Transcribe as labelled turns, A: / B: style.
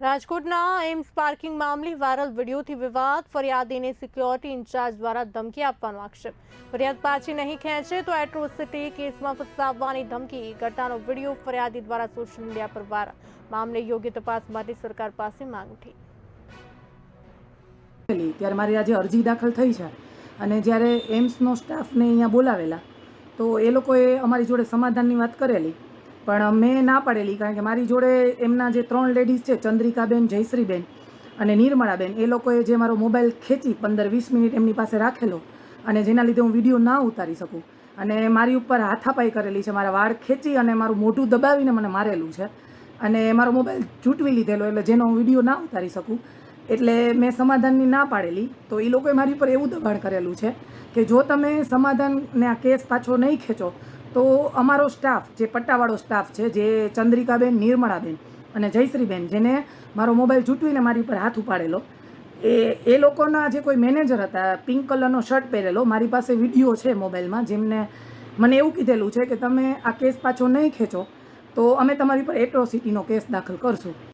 A: રાજકોટના AIIMS parking મામલે viral વિડીયોથી વિવાદ. ફરિયાદીને સિક્યોરિટી ઇન્ચાર્જ દ્વારા ધમકી આપવાનો આક્ષેપ. ફરિયાદ પાછી નહીં ખેંચે તો એટ્રોસિટી કેસમાં ફસાવવાની ધમકી. ઘટનાનો વિડીયો ફરિયાદી દ્વારા સોશિયલ મીડિયા પર વાયરલ. મામલે યોગ્ય તપાસ માટે સરકાર પાસે માંગ ઉઠી.
B: ત્યારે મારી આજે અરજી દાખલ થઈ છે અને જ્યારે એમ્સનો સ્ટાફને અહીંયા બોલાવેલા તો એ લોકોએ અમારી જોડે સમાધાનની વાત કરેલી, પણ મેં ના પાડેલી. કારણ કે મારી જોડે એમના જે 3 લેડીઝ છે, ચંદ્રિકાબેન, જયશ્રીબેન અને નિર્મળાબેન, એ લોકોએ જે મારો મોબાઈલ ખેંચી 15-20 મિનિટ એમની પાસે રાખેલો અને જેના લીધે હું વિડીયો ના ઉતારી શકું અને મારી ઉપર હાથાપાઈ કરેલી છે, મારા વાળ ખેંચી અને મારું મોઢું દબાવીને મને મારેલું છે અને મારો મોબાઈલ ઝૂંટવી લીધેલો, એટલે જેનો હું વિડીયો ના ઉતારી શકું. એટલે મેં સમાધાનની ના પાડેલી. તો એ લોકોએ મારી પર એવું દબાણ કરેલું છે કે જો તમે સમાધાનને આ કેસ પાછો નહીં ખેંચો તો અમારો સ્ટાફ, જે પટ્ટાવાળો સ્ટાફ છે, જે ચંદ્રિકાબેન, નિર્મળાબેન અને જયશ્રીબેન, જેને મારો મોબાઈલ ઝૂંટવીને મારી પર હાથ ઉપાડેલો, એ લોકોના જે કોઈ મેનેજર હતા, પિંક કલરનો શર્ટ પહેરેલો, મારી પાસે વિડીયો છે મોબાઈલમાં, જેમને મને એવું કીધેલું છે કે તમે આ કેસ પાછો નહીં ખેંચો તો અમે તમારી પર એટ્રોસિટીનો કેસ દાખલ કરશું.